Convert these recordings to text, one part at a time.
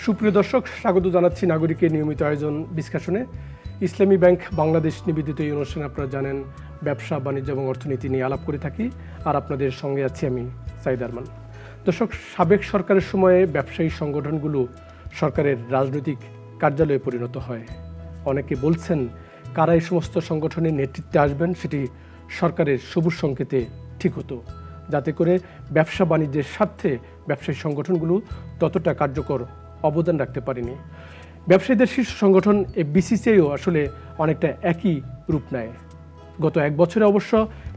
সুপ্রিয় দর্শক, স্বাগত জানাচ্ছি নাগরিকের নিয়মিত আয়োজন ডিসকাশনে। ইসলামী ব্যাংক বাংলাদেশ নিবেদিত এই অনুষ্ঠানে আপনারা জানেন ব্যবসা, বাণিজ্য এবং অর্থনীতি নিয়ে আলাপ করে থাকি। আর আপনাদের সঙ্গে আছি আমি সাইদ আরমান। দর্শক, সাবেক সরকারের সময়ে ব্যবসায়ী সংগঠনগুলো সরকারের রাজনৈতিক কার্যালয়ে পরিণত হয়। অনেকে বলছেন কারা এই সমস্ত সংগঠনের নেতৃত্বে আসবেন সেটি সরকারের সবুজ সংকেতে ঠিক হতো, যাতে করে ব্যবসা বাণিজ্যের স্বার্থে ব্যবসায়ী সংগঠনগুলো ততটা কার্যকর অবদান রাখতে পারেনি। ব্যবসায়ীদের শীর্ষ সংগঠন বিসিসিআইও আসলে অনেকটা একই রূপ নেয়। গত এক বছরে অবশ্য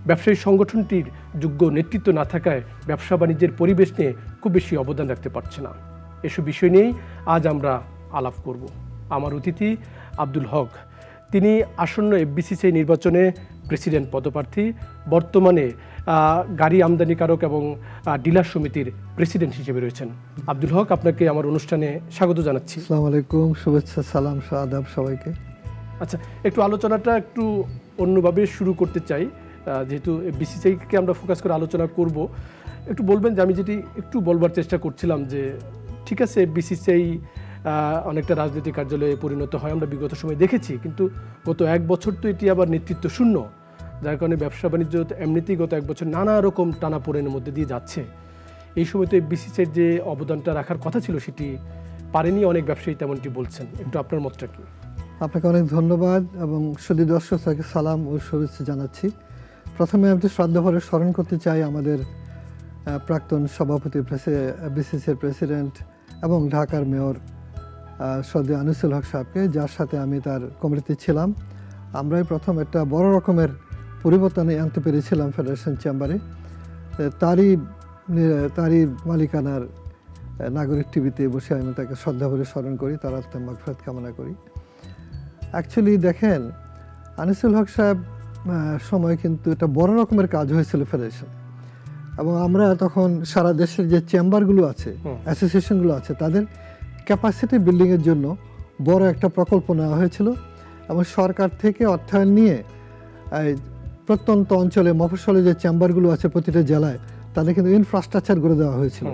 ব্যবসায়ী সংগঠনটির যোগ্য নেতৃত্ব না থাকায় ব্যবসা বাণিজ্যের পরিবেশ নিয়ে খুব বেশি অবদান রাখতে পারছে না। এসব বিষয় নিয়েই আজ আমরা আলাপ করব। আমার অতিথি আব্দুল হক, তিনি আসন্ন বিসিসিআই নির্বাচনে প্রেসিডেন্ট পদপ্রার্থী, বর্তমানে গাড়ি আমদানিকারক এবং ডিলার সমিতির প্রেসিডেন্ট হিসেবে রয়েছেন। আব্দুল হক, আপনাকে আমার অনুষ্ঠানে স্বাগত জানাচ্ছি। আসসালামু আলাইকুম, শুভেচ্ছা, সালাম, আদাব সবাইকে। আচ্ছা, একটু আলোচনাটা একটু অন্যভাবে শুরু করতে চাই, যেহেতু বিসিসিআইকে আমরা ফোকাস করে আলোচনা করব। একটু বলবেন যে আমি যেটি একটু বলবার চেষ্টা করছিলাম যে ঠিক আছে, বিসিসিআই অনেকটা রাজনৈতিক কার্যালয়ে পরিণত হয়, আমরা বিগত সময় দেখেছি, কিন্তু গত এক বছর তো এটি আবার নেতৃত্ব শূন্য, যার কারণে ব্যবসা বাণিজ্য এমনিতেই গত এক বছর নানা রকম টানাপোড়েনের মধ্যে দিয়ে যাচ্ছে। এই সময় তো বিসিসিআইর যে অবদানটা রাখার কথা ছিল সেটি পারেনি অনেক ব্যবসায়ী, তেমনটি বলছেন। একটু আপনার মতটা কি? আপনাকে অনেক ধন্যবাদ এবং সুধী দর্শককে সালাম ও শুভেচ্ছা জানাচ্ছি। প্রথমে আমি শ্রদ্ধাভরে স্মরণ করতে চাই আমাদের প্রাক্তন সভাপতি, বিসিসিআইর প্রেসিডেন্ট এবং ঢাকার মেয়র শ্রদ্ধেয় আনিসুল হক সাহেবকে, যার সাথে আমি তার কমিটিতে ছিলাম। আমরাই প্রথম একটা বড় রকমের পরিবর্তন আনতে পেরেছিলাম ফেডারেশন চেম্বারে। তারই মালিকানার নাগরিক টিভিতে বসে আমি তাকে শ্রদ্ধাভরে স্মরণ করি, তার আত্মার মাগফিরাত কামনা করি। অ্যাকচুয়ালি দেখেন, আনিসুল হক সাহেব সময় কিন্তু একটা বড় রকমের কাজ হয়েছিল ফেডারেশন, এবং আমরা তখন সারা দেশের যে চেম্বারগুলো আছে, অ্যাসোসিয়েশনগুলো আছে, তাদের ক্যাপাসিটি বিল্ডিংয়ের জন্য বড় একটা প্রকল্প নেওয়া হয়েছিল এবং সরকার থেকে অর্থায়ন নিয়ে প্রত্যন্ত অঞ্চলে, মফস্বলে যে চেম্বারগুলো আছে প্রতিটা জেলায়, তাদের কিন্তু ইনফ্রাস্ট্রাকচার করে দেওয়া হয়েছিল।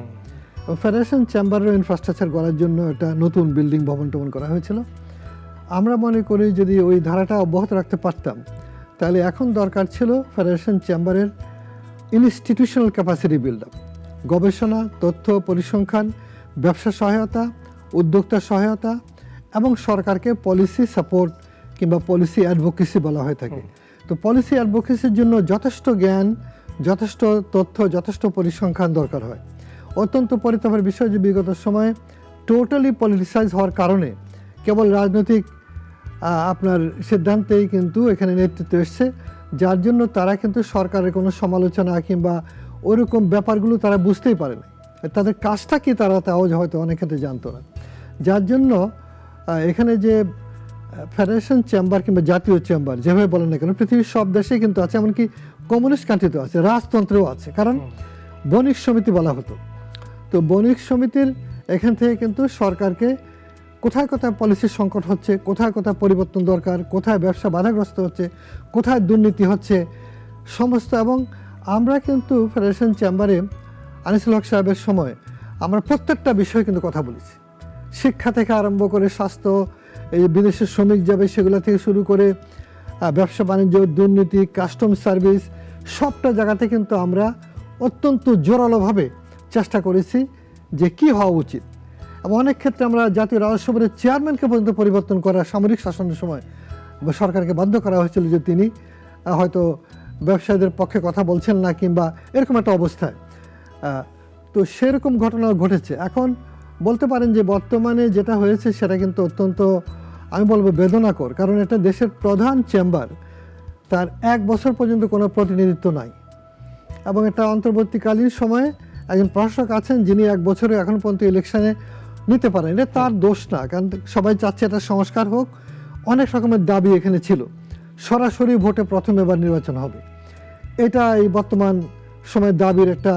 এবং ফেডারেশন চেম্বারের ইনফ্রাস্ট্রাকচার করার জন্য একটা নতুন বিল্ডিং ভবন টবন করা হয়েছিল। আমরা মনে করি যদি ওই ধারাটা অব্যাহত রাখতে পারতাম, তাহলে এখন দরকার ছিল ফেডারেশন চেম্বারের ইনস্টিটিউশনাল ক্যাপাসিটি বিল্ড আপ, গবেষণা, তথ্য পরিসংখ্যান, ব্যবসা সহায়তা, উদ্যোক্তা সহায়তা এবং সরকারকে পলিসি সাপোর্ট কিংবা পলিসি অ্যাডভোকেসি বলা হয়ে থাকে। তো পলিসি অ্যাডভোকেসির জন্য যথেষ্ট জ্ঞান, যথেষ্ট তথ্য, যথেষ্ট পরিসংখ্যান দরকার হয়। অত্যন্ত পরিতাপের বিষয় যে বিগত সময়ে টোটালি পলিটিসাইজ হওয়ার কারণে কেবল রাজনৈতিক আপনার সিদ্ধান্তেই কিন্তু এখানে নেতৃত্ব এসছে, যার জন্য তারা কিন্তু সরকারের কোনো সমালোচনা কিংবা ওইরকম ব্যাপারগুলো তারা বুঝতেই পারে না, তাদের কাজটা কি তারা তাও হয়তো অনেক ক্ষেত্রে জানতো না। যার জন্য এখানে যে ফেডারেশন চেম্বার কিংবা জাতীয় চেম্বার যেভাবে বলেন না কেন, পৃথিবীর সব দেশেই কিন্তু আছে, এমনকি কমিউনিস্ট কান্ট্রিতেও আছে, রাজতন্ত্রেও আছে। কারণ বণিক সমিতি বলা হতো, তো বণিক সমিতির এখান থেকে কিন্তু সরকারকে কোথায় কোথায় পলিসির সংকট হচ্ছে, কোথায় কোথায় পরিবর্তন দরকার, কোথায় ব্যবসা বাধাগ্রস্ত হচ্ছে, কোথায় দুর্নীতি হচ্ছে সমস্ত। এবং আমরা কিন্তু ফেডারেশন চেম্বারে আনিসুল হক সাহেবের সময় আমরা প্রত্যেকটা বিষয়ে কিন্তু কথা বলেছি, শিক্ষা থেকে আরম্ভ করে স্বাস্থ্য, এই বিদেশের শ্রমিক যাবে সেগুলো থেকে শুরু করে ব্যবসা বাণিজ্য, দুর্নীতি, কাস্টম সার্ভিস, সবটা জায়গাতে কিন্তু আমরা অত্যন্ত জোরালোভাবে চেষ্টা করেছি যে কি হওয়া উচিত। এবং অনেক ক্ষেত্রে আমরা জাতীয় রাজস্ব বোর্ডের চেয়ারম্যানকে পর্যন্ত পরিবর্তন করা সামরিক শাসনের সময় সরকারকে বাধ্য করা হয়েছিল যে তিনি হয়তো ব্যবসায়ীদের পক্ষে কথা বলছেন না কিংবা এরকম একটা অবস্থায়। তো সেরকম ঘটনা ঘটেছে। এখন বলতে পারেন যে বর্তমানে যেটা হয়েছে সেটা কিন্তু অত্যন্ত, আমি বলবো, বেদনাকর। কারণ এটা দেশের প্রধান চেম্বার, তার এক বছর পর্যন্ত কোনো প্রতিনিধিত্ব নাই, এবং এটা অন্তর্বর্তীকালীন সময়ে একজন প্রশাসক আছেন যিনি এক বছরে এখন পর্যন্ত ইলেকশনে নিতে পারেন। এটা তার দোষ না, কারণ সবাই চাচ্ছে এটা সংস্কার হোক। অনেক রকমের দাবি এখানে ছিল, সরাসরি ভোটে প্রথম এবার নির্বাচন হবে, এটা এই বর্তমান সময়ের দাবির একটা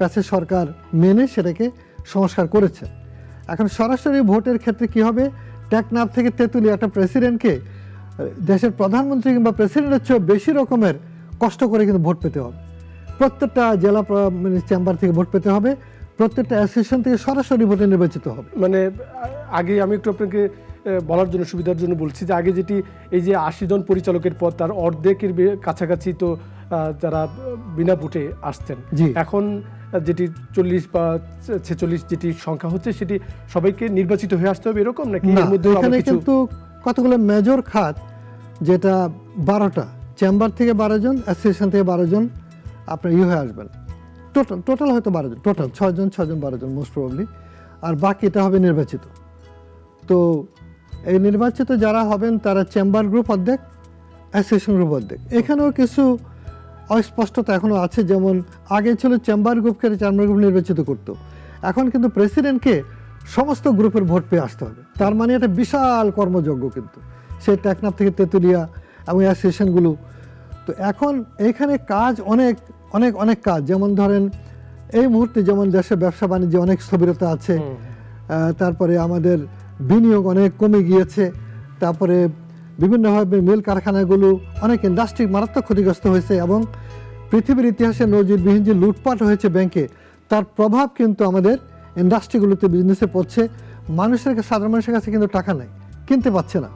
কাছে সরকার মেনে সেটাকে সংস্কার করেছে। এখন সরাসরি ভোটের ক্ষেত্রে কি হবে, টেকনাফ থেকে তেঁতুলিয়া একটা প্রেসিডেন্টকে দেশের প্রধানমন্ত্রী কিংবা প্রেসিডেন্টের চেয়ে বেশি রকমের কষ্ট করে কিন্তু ভোট পেতে হবে, প্রত্যেকটা জেলা চেম্বার থেকে ভোট পেতে হবে, প্রত্যেকটা অ্যাসোসিয়েশন থেকে সরাসরি ভোটে নির্বাচিত হবে। মানে আগে আমি একটু আপনাকে বলার জন্য সুবিধার জন্য বলছি যে আগে যেটি এই যে 80 জন পরিচালকের পদ তার অর্ধেকের কাছাকাছি তো যারা বিনা ভোটে আসতেন, এখন যেটি 40 বা 46 যেটি সংখ্যা হচ্ছে সেটি সবাইকে নির্বাচিত হয়ে আসতে হবে এরকম নাকি? এর মধ্যে এখানে কিন্তু কতগুলো মেজর খাত, যেটা 12টা চেম্বার থেকে 12 জন, অ্যাসোসিয়েশন থেকে 12 জন আপনার হয়ে আসবেন, টোটাল হয়তো 12 জন, টোটাল 6 জন 12 জন মোস্ট প্রবাবলি, আর বাকিটা হবে নির্বাচিত। তো এই নির্বাচিত যারা হবেন তারা চেম্বার গ্রুপ অর্ধেক, অ্যাসোসিয়েশন গ্রুপ অর্ধেক। এখানেও কিছু অস্পষ্টতা এখনও আছে, যেমন আগে ছিল চেম্বার গ্রুপকে চেম্বার গ্রুপ নির্বাচিত করতো, এখন কিন্তু প্রেসিডেন্টকে সমস্ত গ্রুপের ভোট পেয়ে আসতে হবে। তার মানে এটা বিশাল কর্মযজ্ঞ, কিন্তু সেই টেকনাফ থেকে তেঁতুলিয়া এবং অ্যাসোসিয়েশনগুলো। তো এখন এইখানে কাজ অনেক অনেক অনেক কাজ, যেমন ধরেন এই মুহূর্তে যেমন দেশে ব্যবসা বাণিজ্যে অনেক স্থবিরতা আছে, তারপরে আমাদের বিনিয়োগ অনেক কমে গিয়েছে, তারপরে বিভিন্নভাবে মিল কারখানাগুলো অনেক ইন্ডাস্ট্রি মারাত্মক ক্ষতিগ্রস্ত হয়েছে, এবং পৃথিবীর ইতিহাসে নজিরবিহীন যে লুটপাট হয়েছে ব্যাংকে, তার প্রভাব কিন্তু আমাদের ইন্ডাস্ট্রিগুলোতে বিজনেসে পড়ছে। সাধারণ মানুষের কাছে কিন্তু টাকা নেই, কিনতে পারছে না,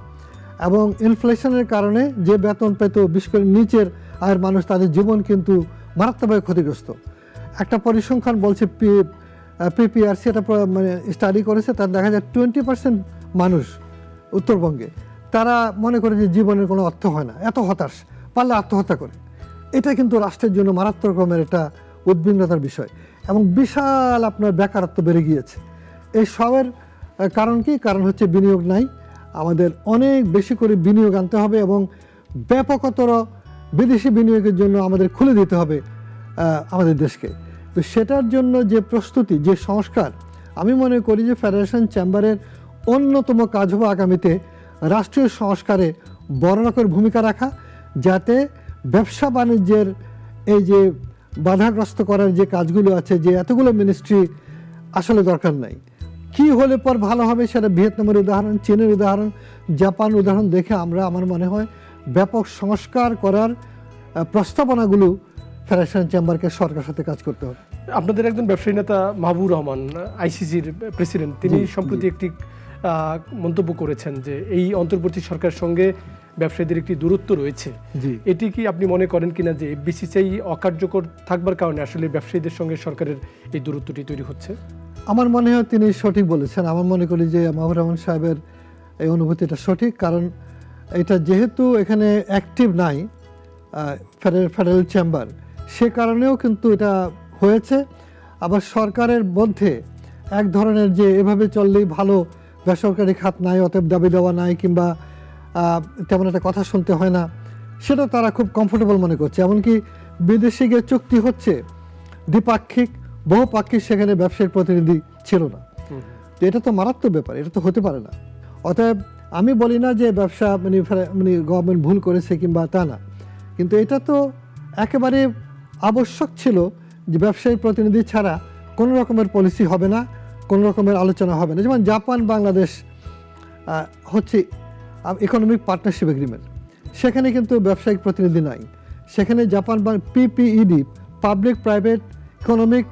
এবং ইনফ্লেশনের কারণে যে বেতন পেত বিশেষ করে নিচের আয়ের মানুষ, তাদের জীবন কিন্তু মারাত্মকভাবে ক্ষতিগ্রস্ত। একটা পরিসংখ্যান বলছে, পিপিআরসি এটা মানে স্টাডি করেছে, তার দেখা যায় 20% মানুষ উত্তরবঙ্গে তারা মনে করে যে জীবনের কোনো অর্থ হয় না, এত হতাশ, পারলে আত্মহত্যা করে। এটা কিন্তু রাষ্ট্রের জন্য মারাত্মক রকমের একটা উদ্বিগ্নতার বিষয়, এবং বিশাল আপনার বেকারত্ব বেড়ে গিয়েছে। এই সবের কারণ কি? কারণ হচ্ছে বিনিয়োগ নাই। আমাদের অনেক বেশি করে বিনিয়োগ আনতে হবে, এবং ব্যাপকতর বিদেশি বিনিয়োগের জন্য আমাদের খুলে দিতে হবে আমাদের দেশকে। তো সেটার জন্য যে প্রস্তুতি, যে সংস্কার, আমি মনে করি যে ফেডারেশন চেম্বারের অন্যতম কাজ হবে আগামীতে রাষ্ট্রীয় সংস্কারে বড় রকমের ভূমিকা রাখা, যাতে ব্যবসা বাণিজ্যের এই যে বাধাগ্রস্ত করার যে কাজগুলো আছে, যে এতগুলো মিনিস্ট্রি আসলে দরকার নাই। কি হলে পর ভালো হবে সেটা ভিয়েতনামের উদাহরণ, চীনের উদাহরণ, জাপান উদাহরণ দেখে আমার মনে হয় ব্যাপক সংস্কার করার প্রস্তাবনাগুলো ফেডারেশন চেম্বারকে সরকারের সাথে কাজ করতে হবে। আপনাদের একজন ব্যবসায়ী নেতা মাহবুবুর রহমান, আইসিসির প্রেসিডেন্ট, তিনি সম্প্রতি একটি মন্তব্য করেছেন যে এই অন্তর্বর্তী সরকারের সঙ্গে ব্যবসায়ীদের একটি দূরত্ব রয়েছে। এটি কি আপনি মনে করেন কিনা যে বিসিসিআই অকার্যকর থাকবার কারণে আসলে ব্যবসায়ীদের সঙ্গে সরকারের এই দূরত্বটি তৈরি হচ্ছে? আমার মনে হয় তিনি সঠিক বলেছেন। আমার মনে করি যে মাহবুবুর রহমান সাহেবের এই অনুভূতিটা সঠিক, কারণ এটা যেহেতু এখানে অ্যাক্টিভ নাই ফেডারেল চেম্বার, সে কারণেও কিন্তু এটা হয়েছে। আবার সরকারের মধ্যে এক ধরনের যে এভাবে চললেই ভালো, বেসরকারি খাত নাই, অতএব দাবি দেওয়া নাই, কিংবা তেমন একটা কথা শুনতে হয় না, সেটা তারা খুব কমফোর্টেবল মনে করছে। এমনকি বিদেশে গিয়ে চুক্তি হচ্ছে দ্বিপাক্ষিক, বহুপাক্ষিক, সেখানে ব্যবসায়িক প্রতিনিধি ছিল না। তো এটা তো মারাত্মক ব্যাপার, এটা তো হতে পারে না। অতএব আমি বলি না যে ব্যবসা মানে গভর্নমেন্ট ভুল করেছে কিংবা তা না, কিন্তু এটা তো একেবারে আবশ্যক ছিল যে ব্যবসায়ী প্রতিনিধি ছাড়া কোনো রকমের পলিসি হবে না, কোনো রকমের আলোচনা হবে না। যেমন জাপান বাংলাদেশ হচ্ছে ইকোনমিক পার্টনারশিপ এগ্রিমেন্ট, সেখানে কিন্তু ব্যবসায়িক প্রতিনিধি নাই। সেখানে Japan PPED, public private economic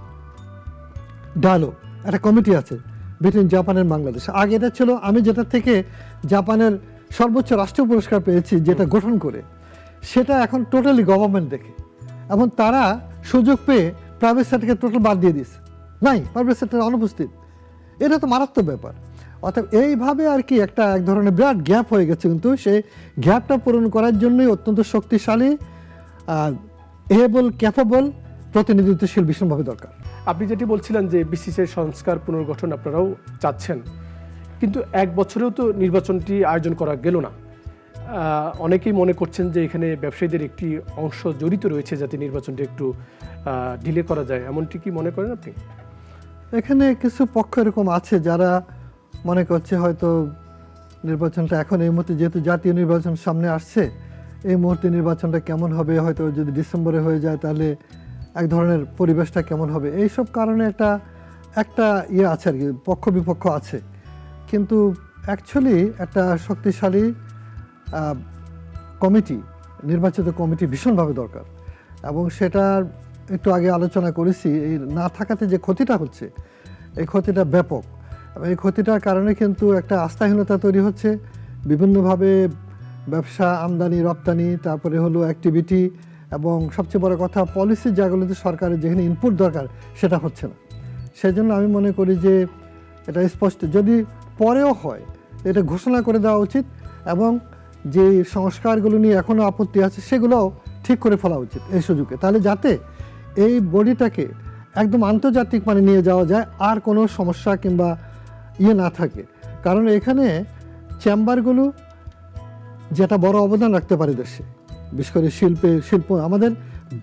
dialogue, একটা কমিটি আছে বিটুইন জাপান এন্ড বাংলাদেশ। আগে এটা ছিল, আমি যেটা থেকে জাপানের সর্বোচ্চ রাষ্ট্রীয় পুরস্কার পেয়েছি যেটা গঠন করে, সেটা এখন টোটালি গভর্নমেন্ট দেখে, এবং তারা সুযোগ পেয়ে প্রাইভেট সেক্টরকে টোটাল বাদ দিয়ে দিচ্ছে, নাই, প্রাইভেট সেক্টর অনুপস্থিত। এটা তো মারাত্মক ব্যাপার। অর্থাৎ এইভাবে আর কি এক ধরনের বিরাট গ্যাপ হয়ে গেছে, কিন্তু সেই গ্যাপটা পূরণ করার জন্যই অত্যন্ত শক্তিশালী, এবল, ক্যাপেবল, প্রতিনিধিত্বশীল ভীষণভাবে দরকার। আপনি যেটি বলছিলেন যে বিসিসিআই সংস্কার পুনর্গঠন আপনারাও চাচ্ছেন, কিন্তু এক বছরেও তো নির্বাচনটি আয়োজন করা গেল না। অনেকেই মনে করছেন যে এখানে ব্যবসায়ীদের একটি অংশ জড়িত রয়েছে, যাতে নির্বাচনটি একটু ডিলে করা যায়, এমনটি কি মনে করেন আপনি? এখানে কিছু পক্ষ এরকম আছে যারা মনে করছে হয়তো নির্বাচনটা এখন এই মুহূর্তে, যেহেতু জাতীয় নির্বাচন সামনে আসছে, এই মুহূর্তে নির্বাচনটা কেমন হবে, হয়তো যদি ডিসেম্বরে হয়ে যায় তাহলে এক ধরনের পরিবেশটা কেমন হবে, এইসব কারণে একটা ইয়ে আছে আর কি, পক্ষ বিপক্ষ আছে। কিন্তু অ্যাকচুয়ালি একটা শক্তিশালী কমিটি, নির্বাচিত কমিটি ভীষণভাবে দরকার, এবং সেটার একটু আগে আলোচনা করেছি, এই না থাকাতে যে ক্ষতিটা হচ্ছে, এই ক্ষতিটা ব্যাপক। এবং এই ক্ষতিটার কারণে কিন্তু একটা আস্থাহীনতা তৈরি হচ্ছে বিভিন্নভাবে, ব্যবসা, আমদানি রপ্তানি, তারপরে হলো অ্যাক্টিভিটি, এবং সবচেয়ে বড় কথা পলিসি যেগুলোতে সরকারের যেখানে ইনপুট দরকার সেটা হচ্ছে না। সেজন্য আমি মনে করি যে এটা স্পষ্ট, যদি পরেও হয় এটা ঘোষণা করে দেওয়া উচিত, এবং যে সংস্কারগুলো নিয়ে এখনও আপত্তি আছে সেগুলোও ঠিক করে ফেলা উচিত এই সুযোগে, তাহলে যাতে এই বডিটাকে একদম আন্তর্জাতিক মানে নিয়ে যাওয়া যায়, আর কোনো সমস্যা কিংবা না থাকে। কারণ এখানে চেম্বারগুলো যেটা বড় অবদান রাখতে পারে দেশে, বিশেষ করে শিল্প আমাদের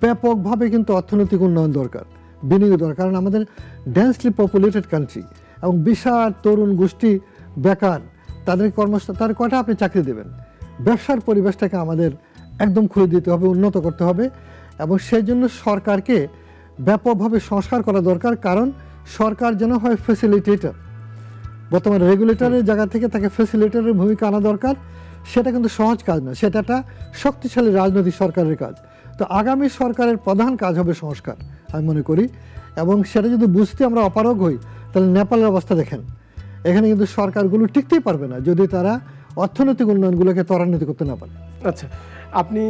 ব্যাপকভাবে কিন্তু অর্থনৈতিক উন্নয়ন দরকার, বিনিয়োগ দরকার, কারণ আমাদের ডেন্সলি পপুলেটেড কান্ট্রি এবং বিশাল তরুণ গোষ্ঠী বেকার, তাদের তার কটা আপনি চাকরি দেবেন? ব্যবসার পরিবেশটাকে আমাদের একদম খুলে দিতে হবে, উন্নত করতে হবে, এবং সেই জন্য সরকারকে ব্যাপকভাবে সংস্কার করা দরকার। কারণ সরকার যেন হয় ফ্যাসিলিটেটর, বর্তমান রেগুলেটরের জায়গা থেকে তাকে ফ্যাসিলিটেটরের ভূমিকা আনা দরকার। সেটা কিন্তু সহজ কাজ না, সেটা একটা শক্তিশালী রাজনৈতিক সরকারের কাজ। তো আগামী সরকারের প্রধান কাজ হবে সংস্কার, আমি মনে করি। এবং সেটা যদি বুঝতে আমরা অপারগ হই, তাহলে নেপালের অবস্থা দেখেন, এখানে কিন্তু সরকারগুলো টিকতেই পারবে না যদি তারা অর্থনৈতিক উন্নয়নগুলোকে ত্বরান্বিত করতে না পারে। আচ্ছা, আপনি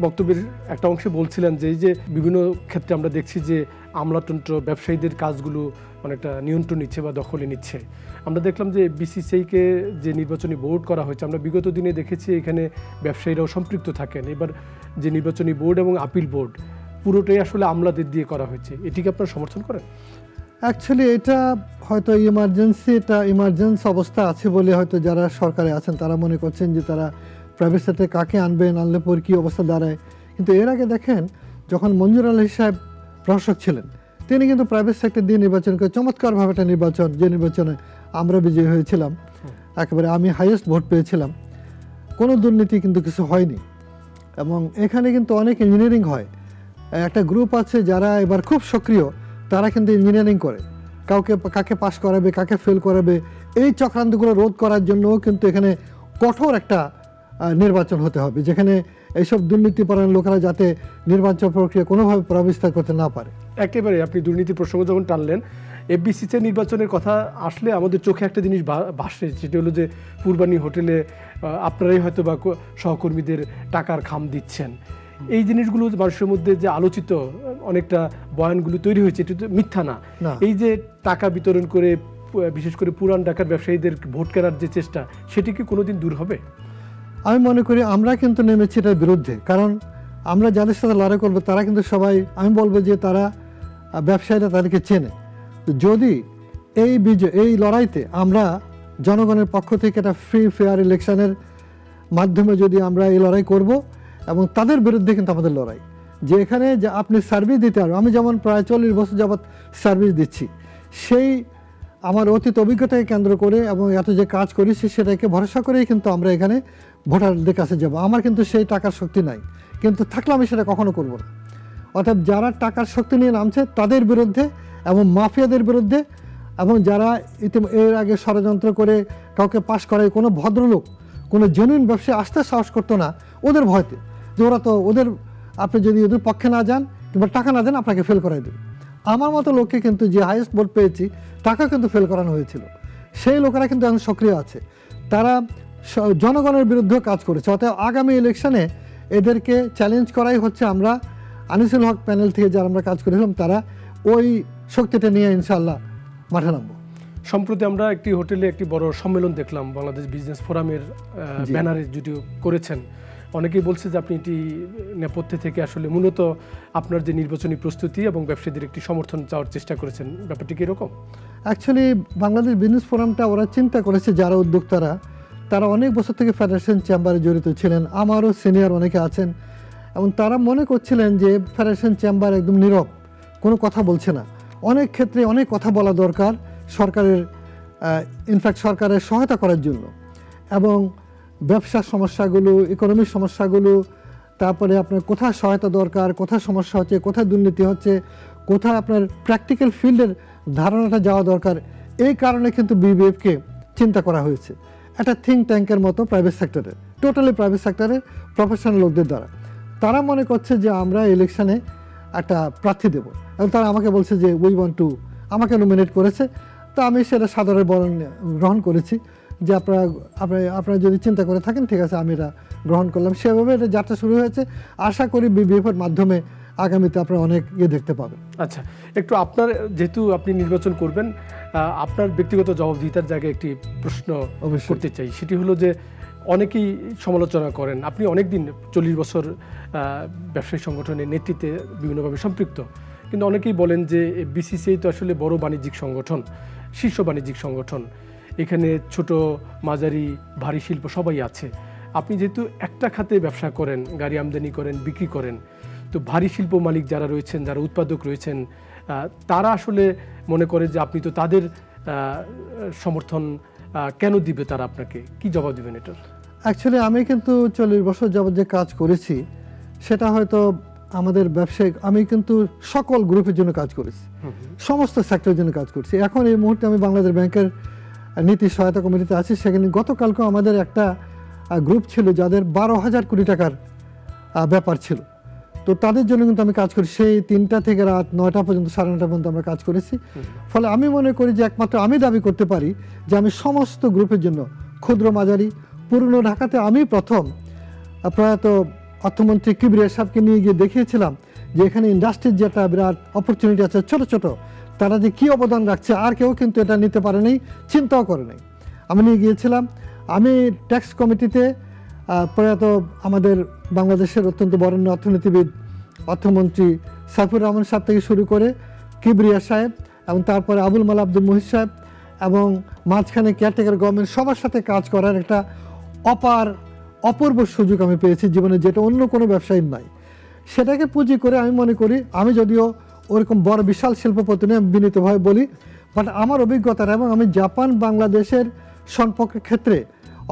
বক্তব্যের একটা অংশে বলছিলেন যে এই যে বিভিন্ন ক্ষেত্রে আমরা দেখছি যে আমলাতন্ত্র ব্যবসায়ীদের কাজগুলো অনেকটা নিয়ন্ত্রণ নিচ্ছে বা দখলে নিচ্ছে। আমরা দেখলাম যে বিসিসিআইকে যে নির্বাচনী বোর্ড করা হয়েছে, আমরা বিগত দিনে দেখেছি এখানে ব্যবসায়ীরাও সম্পৃক্ত থাকেন। এবার যে নির্বাচনী বোর্ড এবং আপিল বোর্ড পুরোটাই আসলে আমলাদের দিয়ে করা হয়েছে, এটিকে আপনারা সমর্থন করেন? অ্যাকচুয়ালি এটা হয়তো ইমার্জেন্সি অবস্থা আছে বলে হয়তো যারা সরকারে আছেন তারা মনে করছেন যে তারা প্রাইভেট সেক্টরে কাকে আনবেন, আনলে পর কী অবস্থা দাঁড়ায়। কিন্তু এর আগে দেখেন, যখন মঞ্জুর আলী সাহেব প্রশাসক ছিলেন, তিনি কিন্তু প্রাইভেট সেক্টর দিয়ে নির্বাচন করে চমৎকারভাবে একটা নির্বাচন, যে নির্বাচনে আমরা বিজয়ী হয়েছিলাম, একেবারে আমি হাইয়েস্ট ভোট পেয়েছিলাম, কোনো দুর্নীতি কিন্তু কিছু হয়নি। এবং এখানে কিন্তু অনেক ইঞ্জিনিয়ারিং হয়। একটা গ্রুপ আছে যারা এবার খুব সক্রিয়, তারা কিন্তু ইঞ্জিনিয়ারিং করে, কাকে পাস করাবে, কাকে ফেল করাবে, এই চক্রান্তগুলো রোধ করার জন্যও কিন্তু এখানে কঠোর একটা নির্বাচন হতে হবে, যেখানে এইসব দুর্নীতিপরায়ণ লোকেরা যাতে নির্বাচন প্রক্রিয়া কোনোভাবে প্রবিস্তার করতে না পারে। একেবারে আপনি দুর্নীতি প্রসঙ্গ যখন টানলেন, এফবিসিসি নির্বাচনের কথা আসলে আমাদের চোখে একটা জিনিস ভাসে, সেটা হলো যে পূর্বানী হোটেলে আপনারাই হয়তো বা সহকর্মীদের টাকার খাম দিচ্ছেন। এই জিনিসগুলো মানুষের মধ্যে যে আলোচিত অনেকটা বয়ানগুলো তৈরি হয়েছে, এটা তো মিথ্যা না। এই যে টাকা বিতরণ করে বিশেষ করে পুরান ঢাকার ব্যবসায়ীদের ভোট কেনার যে চেষ্টা, সেটি কি কোনোদিন দূর হবে? আমি মনে করি আমরা কিন্তু নেমেছি এটার বিরুদ্ধে। কারণ আমরা যাদের সাথে লড়াই করবো তারা কিন্তু সবাই, আমি বলবো যে তারা ব্যবসায়ীরা তাদেরকে চেনে। যদি এই লড়াইতে আমরা জনগণের পক্ষ থেকে একটা ফ্রি ফেয়ার ইলেকশনের মাধ্যমে যদি আমরা এই লড়াই করব, এবং তাদের বিরুদ্ধে কিন্তু আমাদের লড়াই, যে এখানে যে আপনি সার্ভিস দিতে পারবেন। আমি যেমন প্রায় 40 বছর যাবৎ সার্ভিস দিচ্ছি, সেই আমার অতীত অভিজ্ঞতাকে কেন্দ্র করে এবং এত যে কাজ করেছি সেটাকে ভরসা করেই কিন্তু আমরা এখানে ভোটারদের কাছে যাব। আমার কিন্তু সেই টাকার শক্তি নাই, কিন্তু থাকলে আমি সেটা কখনো করব না। অর্থাৎ যারা টাকার শক্তি নিয়ে নামছে তাদের বিরুদ্ধে এবং মাফিয়াদের বিরুদ্ধে, এবং যারা এর আগে ষড়যন্ত্র করে কাউকে পাশ করায় কোনো ভদ্রলোক, কোনো জেনুইন ব্যবসায়ী আসতে সাহস করতো না ওদের ভয়তে, যে ওরা তো আপনি যদি ওদের পক্ষে না যান কিংবা টাকা না দেন আপনাকে ফেল করাই দেবে। আমার মতো লোককে কিন্তু যে হাইয়েস্ট ভোট পেয়েছি টাকা কিন্তু ফেল করানো হয়েছিল, সেই লোকেরা কিন্তু এখন সক্রিয় আছে, তারা জনগণের বিরুদ্ধেও কাজ করেছে। অর্থাৎ আগামী ইলেকশনে এদেরকে চ্যালেঞ্জ করাই হচ্ছে আমরা আনিসুল হক প্যানেল থেকে যারা আমরা কাজ করেছিলাম তারা ওই শক্তিটা নিয়ে ইনশাআল্লাহ মাঠে নামবো। সম্প্রতি আমরা একটি হোটেলে একটি বড় সম্মেলন দেখলাম, বাংলাদেশ বিজনেস ফোরামের ব্যানারে যদিও করেছেন। অনেকেই বলছে যে আপনি এটি নেপথ্যে থেকে আসলে মূলত আপনার যে নির্বাচনী প্রস্তুতি এবং ব্যবসায়ীদের একটি সমর্থন চাওয়ার চেষ্টা করেছেন, ব্যাপারটি কি এরকম? অ্যাকচুয়ালি বাংলাদেশ বিজনেস ফোরামটা ওরা চিন্তা করেছে, যারা উদ্যোক্তারা তারা অনেক বছর থেকে ফেডারেশন চেম্বারে জড়িত ছিলেন, আমারও সিনিয়র অনেকে আছেন, এবং তারা মনে করছিলেন যে ফেডারেশন চেম্বার একদম নীরব, কোনো কথা বলছে না। অনেক ক্ষেত্রে অনেক কথা বলা দরকার সরকারের, ইনফ্যাক্ট সরকারের সহায়তা করার জন্য, এবং ব্যবসার সমস্যাগুলো, ইকোনমিক সমস্যাগুলো, তারপরে আপনার কোথায় সহায়তা দরকার, কোথায় সমস্যা হচ্ছে, কোথায় দুর্নীতি হচ্ছে, কোথায় আপনার প্র্যাকটিক্যাল ফিল্ডের ধারণাটা যাওয়া দরকার। এই কারণে কিন্তু বিবিএফকে চিন্তা করা হয়েছে একটা থিঙ্ক ট্যাঙ্কের মতো প্রাইভেট সেক্টরে, টোটালি প্রাইভেট সেক্টরের প্রফেশনাল লোকদের দ্বারা। তারা মনে করছে যে আমরা ইলেকশনে একটা প্রার্থী দেবো, এবং তারা আমাকে বলছে যে উই ওয়ান্ট টু, আমাকে নমিনেট করেছে। তো আমি সেটা সাদরে গ্রহণ করেছি যে আপনারা যদি চিন্তা করে থাকেন ঠিক আছে, আমি এটা গ্রহণ করলাম। সেভাবে এটা যাত্রা শুরু হয়েছে। আশা করি বিবিএফের মাধ্যমে আগামীতে আপনারা অনেক দেখতে পাবেন। আচ্ছা, একটু আপনার, যেহেতু আপনি নির্বাচন করবেন, আপনার ব্যক্তিগত জবাবদিহিতার জায়গায় একটি প্রশ্ন করতে চাই। সেটি হলো যে অনেকেই সমালোচনা করেন, আপনি অনেকদিন 40 বছর ব্যবসায়ী সংগঠনের নেতৃত্বে বিভিন্নভাবে সম্পৃক্ত, কিন্তু অনেকেই বলেন যে বিসিসিআই তো আসলে বড় বাণিজ্যিক সংগঠন, শীর্ষ বাণিজ্যিক সংগঠন, এখানে ছোট মাঝারি ভারী শিল্প সবাই আছে। আপনি যেহেতু একটা খাতে ব্যবসা করেন, গাড়ি আমদানি করেন, বিক্রি করেন, তো ভারী শিল্প মালিক যারা রয়েছেন, যারা উৎপাদক রয়েছেন, তারা আসলে মনে করে যে আপনি তো তাদের সমর্থন কেন দিবে তারা আপনাকে, কি জবাব দিবেন এটার? অ্যাকচুয়ালি আমি কিন্তু 40 বছর যাবত যে কাজ করেছি সেটা হয়তো আমাদের ব্যবসায়িক, আমি কিন্তু সকল গ্রুপের জন্য কাজ করেছি, সমস্ত সেক্টরের জন্য কাজ করছি। এখন এই মুহূর্তে আমি বাংলাদেশ ব্যাংকের নীতি সহায়তা কমিটিতে আছি। সেখানে গতকালকে আমাদের একটা গ্রুপ ছিল যাদের 12,000 কোটি টাকার ব্যাপার ছিল। তো তাদের জন্য কিন্তু আমি কাজ করি, সেই 3টা থেকে রাত 9টা পর্যন্ত, 9:30 পর্যন্ত আমরা কাজ করেছি। ফলে আমি মনে করি যে একমাত্র আমি দাবি করতে পারি যে আমি সমস্ত গ্রুপের জন্য, ক্ষুদ্র মাঝারি, পুরনো ঢাকাতে আমি প্রথম প্রয়াত অর্থমন্ত্রী কিবরিয়া সাহেবকে নিয়ে গিয়ে দেখিয়েছিলাম যে এখানে ইন্ডাস্ট্রির যেটা বিরাট অপরচুনিটি আছে, ছোট ছোট, তারা যে কী অবদান রাখছে আর কেউ কিন্তু এটা নিতে পারে নাই, চিন্তাও করে নাই। আমি নিয়ে গিয়েছিলাম। আমি ট্যাক্স কমিটিতে প্রয়াত আমাদের বাংলাদেশের অত্যন্ত বরেণ্য অর্থনীতিবিদ অর্থমন্ত্রী সাইফুর রহমান সাহেব থেকে শুরু করে কিবরিয়া সাহেব, এবং তারপরে আবুল মাল আব্দুল মুহিত সাহেব, এবং মাঝখানে কেয়ারটেকার গভর্নমেন্ট, সবার সাথে কাজ করার একটা অপূর্ব সুযোগ আমি পেয়েছি জীবনে, যেটা অন্য কোনো ব্যবসায়ীর নাই। সেটাকে পুঁজি করে আমি মনে করি, আমি যদিও ওরকম বড় বিশাল শিল্পপতি নয়, বিনীতভাবে বলি, বাট আমার অভিজ্ঞতার, এবং আমি জাপান বাংলাদেশের সম্পর্কের ক্ষেত্রে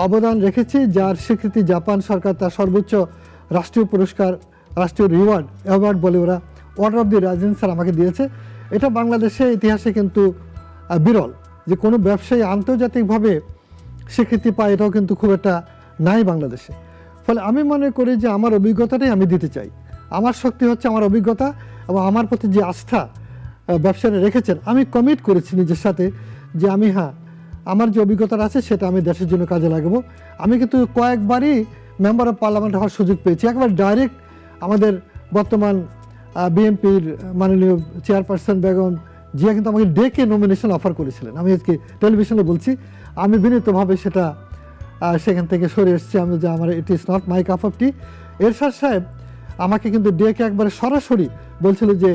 অবদান রেখেছি, যার স্বীকৃতি জাপান সরকার তার সর্বোচ্চ রাষ্ট্রীয় পুরস্কার, রাষ্ট্রীয় অ্যাওয়ার্ড বলে ওরা order of the rising sir আমাকে দিয়েছে। এটা বাংলাদেশের ইতিহাসে কিন্তু বিরল যে কোনো ব্যবসায়ী আন্তর্জাতিকভাবে স্বীকৃতি পায়, এটাও কিন্তু খুব একটা নাই বাংলাদেশে। ফলে আমি মনে করি যে আমার অভিজ্ঞতাটাই আমি দিতে চাই। আমার শক্তি হচ্ছে আমার অভিজ্ঞতা এবং আমার প্রতি যে আস্থা ব্যবসায়ীরা রেখেছেন। আমি কমিট করেছি নিজের সাথে যে আমি আমার যে অভিজ্ঞতাটা আছে সেটা আমি দেশের জন্য কাজে লাগাবো। আমি কিন্তু কয়েকবারই মেম্বার অফ পার্লামেন্ট হওয়ার সুযোগ পেয়েছি। একবার ডাইরেক্ট আমাদের বর্তমান বিএনপির মাননীয় চেয়ারপারসন বেগম জিয়া কিন্তু আমাকে ডেকে নমিনেশন অফার করেছিলেন। আমি আজকে টেলিভিশনে বলছি, আমি বিনীতভাবে সেটা সেখান থেকে সরে এসেছি। আমি যে আমার it is not my cup of tea. Ershad সাহেব আমাকে কিন্তু ডেকে একবারে সরাসরি বলছিল যে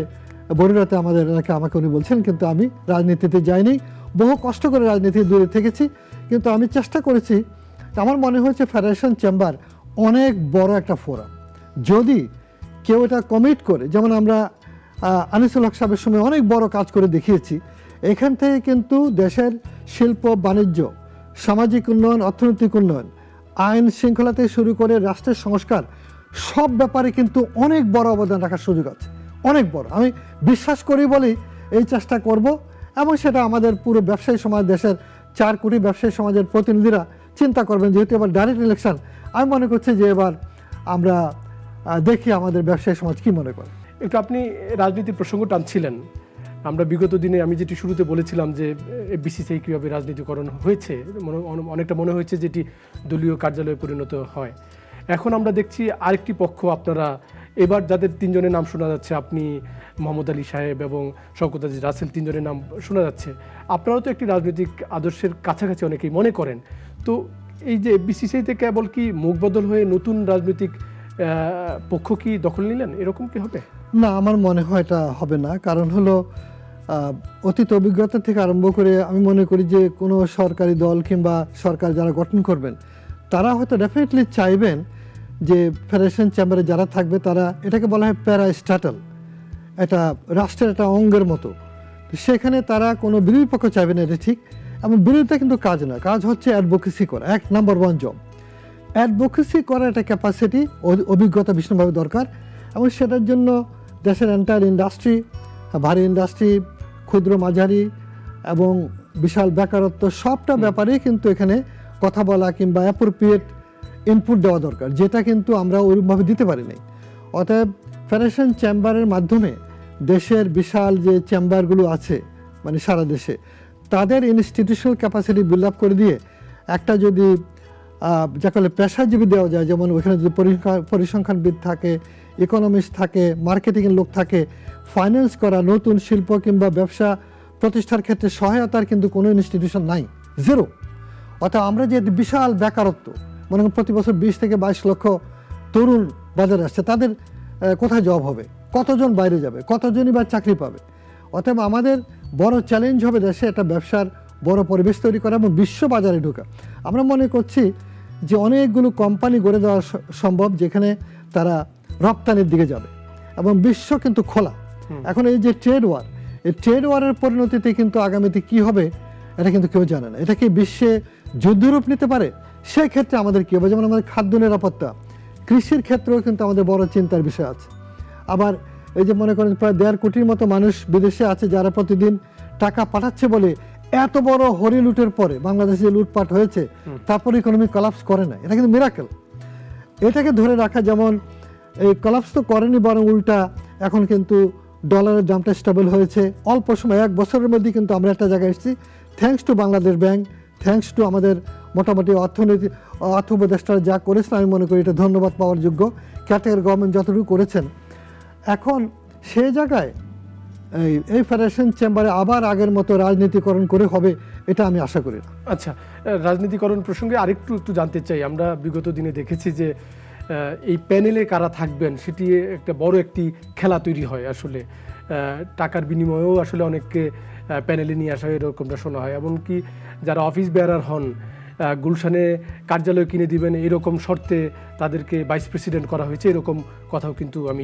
বরিরাতে আমাদের এলাকায় আমাকে উনি বলছেন, কিন্তু আমি রাজনীতিতে যাইনি, বহু কষ্ট করে রাজনীতি দূরে থেকেছি, কিন্তু আমি চেষ্টা করেছি। আমার মনে হয়েছে ফেডারেশন চেম্বার অনেক বড় একটা ফোরাম, যদি কেউ এটা কমিট করে, যেমন আমরা আনিসুল হক সাহেবের সময় অনেক বড় কাজ করে দেখিয়েছি। এখান থেকে কিন্তু দেশের শিল্প, বাণিজ্য, সামাজিক উন্নয়ন, অর্থনৈতিক উন্নয়ন, আইন শৃঙ্খলা থেকে শুরু করে রাষ্ট্রের সংস্কার, সব ব্যাপারে কিন্তু অনেক বড় অবদান রাখার সুযোগ আছে, অনেক বড়। আমি বিশ্বাস করি বলেই এই চেষ্টা করব, এবং সেটা আমাদের পুরো ব্যবসায়ী সমাজ, দেশের 4 কোটি ব্যবসায়ী সমাজের প্রতিনিধিরা চিন্তা করবেন। যেহেতু এবার ডাইরেক্ট ইলেকশন, আমি মনে করছি যে এবার আমরা দেখি আমাদের ব্যবসায়ী সমাজ কি মনে করে। একটু আপনি রাজনীতির প্রসঙ্গ টানছিলেন। আমরা বিগত দিনে, আমি যেটি শুরুতে বলেছিলাম যে বিসিসিআই কীভাবে রাজনীতিকরণ হয়েছে, অনেকটা মনে হয়েছে যেটি দলীয় কার্যালয়ে পরিণত হয়। এখন আমরা দেখছি আরেকটি পক্ষ, আপনারা এবার যাদের 3 জনের নাম শোনা যাচ্ছে, আপনি, মোহাম্মদ আলী সাহেব এবং শওকত আজিজ রাসেল, 3 জনের নাম শোনা যাচ্ছে। আপনারাও তো একটি রাজনৈতিক আদর্শের কাছাকাছি অনেকেই মনে করেন। তো এই যে বিসিসিআইতে কেবল কি মুখ বদল হয়ে নতুন রাজনৈতিক পক্ষ কি দখল নিলেন, এরকম কি হবে? না, আমার মনে হয় এটা হবে না। কারণ হলো অতীত অভিজ্ঞতা থেকে আরম্ভ করে আমি মনে করি যে কোনো সরকারি দল কিংবা সরকার যারা গঠন করবেন, তারা হয়তো ডেফিনেটলি চাইবেন যে ফেডারেশন চেম্বারে যারা থাকবে তারা, এটাকে বলা হয় প্যারাস্টাটাল, এটা রাষ্ট্রের একটা অঙ্গের মতো। তো সেখানে তারা কোনো বিরোধী পক্ষ চাইবে না, এটা ঠিক। এবং বিরোধিতা কিন্তু কাজ না, কাজ হচ্ছে অ্যাডভোকেসি করা, নাম্বার 1 জব। অ্যাডভোকেসি করার একটা ক্যাপাসিটি, অভিজ্ঞতা ভীষণভাবে দরকার। এবং সেটার জন্য দেশের এন্টায়ার ইন্ডাস্ট্রি, ভারী ইন্ডাস্ট্রি, ক্ষুদ্র মাঝারি এবং বিশাল বেকারত্ব, সবটা ব্যাপারেই কিন্তু এখানে কথা বলা কিংবা অ্যাপ্রোপ্রিয়েট ইনপুট দেওয়া দরকার, যেটা কিন্তু আমরা ওইরকমভাবে দিতে পারি নাই। অতএব ফেডারেশন চেম্বারের মাধ্যমে দেশের বিশাল যে চেম্বারগুলো আছে মানে সারা দেশে তাদের ইনস্টিটিউশনাল ক্যাপাসিটি বিল্ড আপ করে দিয়ে একটা যদি যাকে বলে পেশাজীবী দেওয়া যায়, যেমন ওখানে যদি পরিসংখ্যানবিদ থাকে, ইকোনমিস্ট থাকে, মার্কেটিংয়ের লোক থাকে, ফাইন্যান্স করা, নতুন শিল্প কিংবা ব্যবসা প্রতিষ্ঠার ক্ষেত্রে সহায়তার কিন্তু কোনো ইনস্টিটিউশন নাই, জিরো। অর্থাৎ আমরা যে বিশাল বেকারত্ব, মনে করেন প্রতি বছর 20 থেকে 22 লক্ষ তরুণ বাজারে আসছে, তাদের কোথায় জব হবে, কতজন বাইরে যাবে, কতজনই বা চাকরি পাবে। অতএব আমাদের বড় চ্যালেঞ্জ হবে দেশে একটা ব্যবসার বড় পরিবেশ তৈরি করা এবং বিশ্ব বাজারে ঢোকা। আমরা মনে করছি যে অনেকগুলো কোম্পানি গড়ে দেওয়া সম্ভব যেখানে তারা রপ্তানির দিকে যাবে এবং বিশ্ব কিন্তু খোলা। এখন এই যে ট্রেড ওয়ার, এই ট্রেড ওয়ারের পরিণতিতে কিন্তু আগামীতে কি হবে এটা কিন্তু কেউ জানে না। এটা কি বিশ্বে যুদ্ধরূপ নিতে পারে, সেই ক্ষেত্রে আমাদের কী হবে, যেমন আমাদের খাদ্য নিরাপত্তা, কৃষির ক্ষেত্রেও কিন্তু আমাদের বড় চিন্তার বিষয় আছে। আবার এই যে মনে করেন প্রায় 1.5 কোটির মতো মানুষ বিদেশে আছে যারা প্রতিদিন টাকা পাঠাচ্ছে বলে এত বড় হরি লুটের পরে বাংলাদেশে যে লুটপাট হয়েছে তারপর ইকোনমি কলাপস করে না, এটা কিন্তু মিরাকেল। এটাকে ধরে রাখা, যেমন এই কলাপস তো করেনি, বরং উল্টা এখন কিন্তু ডলারের দামটা স্টেবল হয়েছে অল্প সময়, 1 বছরের মধ্যে কিন্তু আমরা একটা জায়গায় এসেছি, thanks to Bangladesh bank, thanks to আমাদের মোটামুটি অর্থ উপদেষ্টারা যা করেছেন আমি মনে করি এটা ধন্যবাদ পাওয়ার যোগ্য। ক্যাটাগরি গভর্নমেন্ট যতটুকু করেছেন, এখন সেই জায়গায় এই ফেডারেশন চেম্বারে আবার আগের মতো রাজনীতিকরণ করে হবে এটা আমি আশা করি না। আচ্ছা, রাজনীতিকরণ প্রসঙ্গে আরেকটু জানতে চাই। আমরা বিগত দিনে দেখেছি যে এই প্যানেলে কারা থাকবেন সেটি একটা বড় একটি খেলা তৈরি হয়। আসলে টাকার বিনিময়েও আসলে অনেককে প্যানেলে নিয়ে আসা হয়, এরকমটা শোনা হয়। এমনকি যারা অফিস বেয়ারার হন, গুলশানে কার্যালয় কিনে দিবেন এরকম শর্তে তাদেরকে ভাইস প্রেসিডেন্ট করা হয়েছে, এরকম কথাও কিন্তু আমি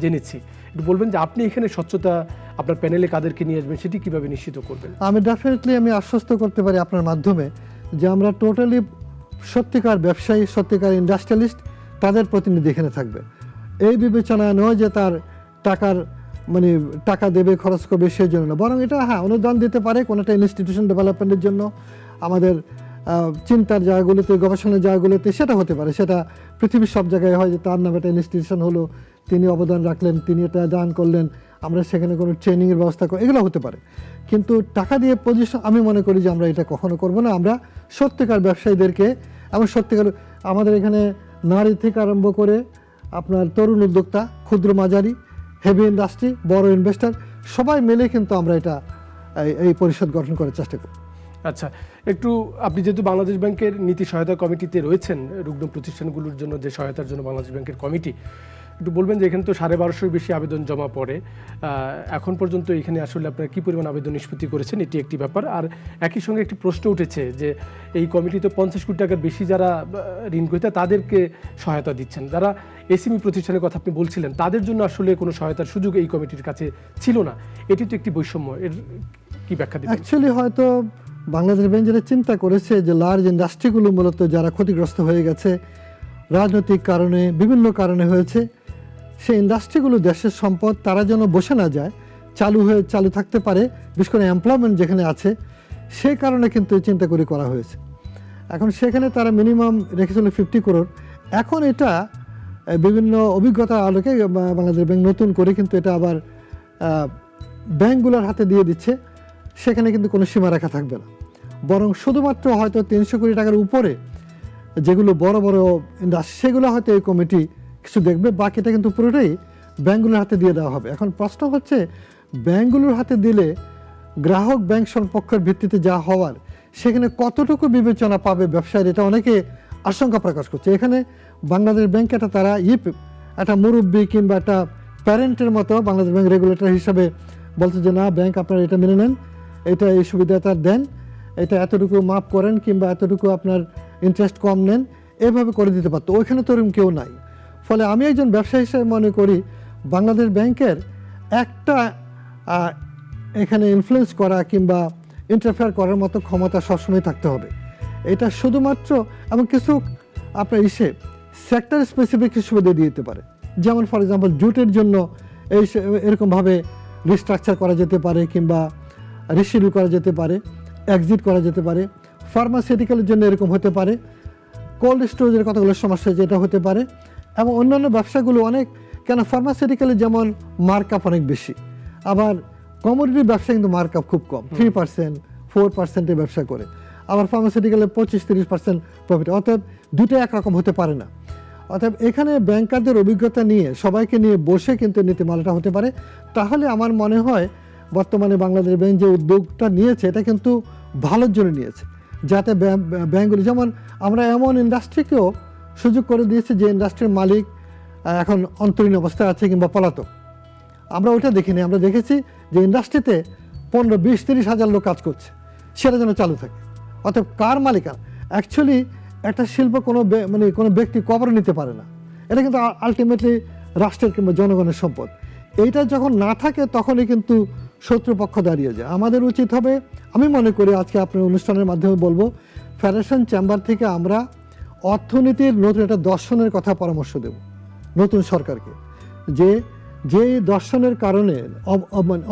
জেনেছি। একটু বলবেন যে আপনি এখানে স্বচ্ছতা আপনার প্যানেলে কাদেরকে নিয়ে আসবেন সেটি কিভাবে নিশ্চিত করবেন? আমি ডেফিনেটলি আশ্বস্ত করতে পারি আপনার মাধ্যমে যে আমরা টোটালি সত্যিকার ব্যবসায়ী, সত্যিকার ইন্ডাস্ট্রিয়ালিস্ট, তাদের প্রতিনিধি এখানে থাকবে। এই বিবেচনা নয় যে তার টাকা দেবে, খরচ করবে সেই জন্য না, বরং এটা অনুদান দিতে পারে কোনো একটা ইনস্টিটিউশন ডেভেলপমেন্টের জন্য, আমাদের চিন্তার জায়গাগুলোতে, গবেষণার জায়গাগুলোতে সেটা হতে পারে। সেটা পৃথিবীর সব জায়গায় হয় যে তার নামে একটা ইনস্টিটিউশন হলো, তিনি অবদান রাখলেন, তিনি এটা দান করলেন, আমরা সেখানে কোনো ট্রেনিংয়ের ব্যবস্থা করি, এগুলো হতে পারে। কিন্তু টাকা দিয়ে পজিশন আমি মনে করি যে আমরা এটা কখনো করবো না। আমরা সত্যিকার ব্যবসায়ীদেরকে এবং সত্যিকার আমাদের এখানে নারী থেকে আরম্ভ করে আপনার তরুণ উদ্যোক্তা, ক্ষুদ্র মাঝারি, হেভি ইন্ডাস্ট্রি, বড় ইনভেস্টর সবাই মিলে কিন্তু আমরা এই পরিষদ গঠন করার চেষ্টা করি। আচ্ছা, একটু আপনি যেহেতু বাংলাদেশ ব্যাংকের নীতি সহায়তা কমিটিতে রয়েছেন, রুগ্ন প্রতিষ্ঠানগুলোর জন্য যে সহায়তার জন্য বাংলাদেশ ব্যাংকের কমিটি, একটু বলবেন যে এখানে তো 1250-এর বেশি আবেদন জমা পড়ে। এখন পর্যন্ত এখানে আসলে আপনারা কী পরিমাণ আবেদন নিষ্পত্তি করেছেন, এটি একটি ব্যাপার। আর একই সঙ্গে একটি প্রশ্ন উঠেছে যে এই কমিটি তো 50 কোটি টাকার বেশি যারা ঋণ গ্রহীতা তাদেরকে সহায়তা দিচ্ছেন, যারা এসএমই প্রতিষ্ঠানের কথা আপনি বলছিলেন তাদের জন্য আসলে কোনো সহায়তার সুযোগ এই কমিটির কাছে ছিল না, এটি তো একটি বৈষম্য, এর কি ব্যাখ্যা দিবেন? অ্যাকচুয়ালি হয়তো বাংলাদেশ ব্যাংক যেটা চিন্তা করেছে যে লার্জ ইন্ডাস্ট্রিগুলো মূলত যারা ক্ষতিগ্রস্ত হয়ে গেছে রাজনৈতিক কারণে, বিভিন্ন কারণে হয়েছে, সেই ইন্ডাস্ট্রিগুলো দেশের সম্পদ, তারা যেন বসে না যায়, চালু থাকতে পারে, বিশেষ করে এমপ্লয়মেন্ট যেখানে আছে, সেই কারণে কিন্তু চিন্তা করে করা হয়েছে। এখন সেখানে তারা মিনিমাম রেখেছিল 50 করোড়। এখন এটা বিভিন্ন অভিজ্ঞতার আলোকে বাংলাদেশ ব্যাংক নতুন করে কিন্তু এটা আবার ব্যাংকগুলোর হাতে দিয়ে দিচ্ছে। সেখানে কিন্তু কোনো সীমারেখা থাকবে না, বরং শুধুমাত্র হয়তো 300 কোটি টাকার উপরে যেগুলো বড় বড় ইন্ডাস্ট্রি সেগুলো হয়তো এই কমিটি কিছু দেখবে, বাকিটা কিন্তু পুরোটাই ব্যাংকগুলোর হাতে দিয়ে দেওয়া হবে। এখন প্রশ্ন হচ্ছে ব্যাংকগুলোর হাতে দিলে গ্রাহক ব্যাংক সম্পর্কের ভিত্তিতে যা হওয়ার সেখানে কতটুকু বিবেচনা পাবে ব্যবসায়ীরা, এটা অনেকে আশঙ্কা প্রকাশ করছে। এখানে বাংলাদেশ ব্যাংক তারা একটা মুরব্বী কিংবা একটা প্যারেন্টের মতো বাংলাদেশ ব্যাংক রেগুলেটর হিসাবে বলছে যে না, ব্যাংক আপনারা এটা মেনে নেন, এটা এই সুবিধাটা দেন, এটা এতটুকু মাফ করেন কিংবা এতটুকু আপনার ইন্টারেস্ট কম নেন, এভাবে করে দিতে পারতো। ওইখানে তো এরকম কেউ নাই। ফলে আমি একজন ব্যবসায়ী হিসেবে মনে করি বাংলাদেশ ব্যাংকের একটা এখানে ইনফ্লুয়েন্স করা কিংবা ইন্টারফেয়ার করার মতো ক্ষমতা সবসময় থাকতে হবে। এটা শুধুমাত্র এবং কিছু আপনার সেক্টর স্পেসিফিক সুবিধা দিয়ে দিতে পারে। যেমন ফর এক্সাম্পল জুটের জন্য এরকমভাবে রিস্ট্রাকচার করা যেতে পারে কিংবা রিশিডিউল করা যেতে পারে, এক্সিট করা যেতে পারে। ফার্মাসিউটিক্যালের জন্য এরকম হতে পারে, কোল্ড স্টোরেজের কতগুলো সমস্যা যেটা হতে পারে, এবং অন্যান্য ব্যবসাগুলো অনেক কেন ফার্মাসিউটিক্যালে যেমন মার্কআপ অনেক বেশি, আবার কমোডিটি ব্যবসা কিন্তু মার্কআপ খুব কম, 3% 4% ব্যবসা করে, আবার ফার্মাসিউটিক্যালে 25-30% প্রফিট। অতএব দুটো একরকম হতে পারে না। অতএব এখানে ব্যাংকারদের অভিজ্ঞতা নিয়ে সবাইকে নিয়ে বসে কিন্তু নীতিমালাটা হতে পারে। তাহলে আমার মনে হয় বর্তমানে বাংলাদেশ ব্যাংক যে উদ্যোগটা নিয়েছে এটা কিন্তু ভালোর জন্য নিয়েছে, যাতে ব্যাংকগুলি, যেমন আমরা এমন ইন্ডাস্ট্রিকেও সুযোগ করে দিয়েছি যে ইন্ডাস্ট্রির মালিক এখন অন্তরীণ অবস্থায় আছে কিংবা পলাতক। আমরা ওইটা দেখিনি, আমরা দেখেছি যে ইন্ডাস্ট্রিতে 15, 20, 30 হাজার লোক কাজ করছে, সেটা যেন চালু থাকে। অতএব কার মালিকানা? অ্যাকচুয়ালি একটা শিল্প কোনো ব্যক্তি কবর নিতে পারে না, এটা কিন্তু আলটিমেটলি রাষ্ট্রের কিংবা জনগণের সম্পদ। এইটা যখন না থাকে তখনই কিন্তু শত্রুপক্ষ দাঁড়িয়ে যায়। আমাদের উচিত হবে, আমি মনে করি আজকে আপনার অনুষ্ঠানের মাধ্যমে বলবো, ফেডারেশন চেম্বার থেকে আমরা অর্থনীতির নতুন একটা দর্শনের কথা পরামর্শ দেব নতুন সরকারকে, যে দর্শনের কারণে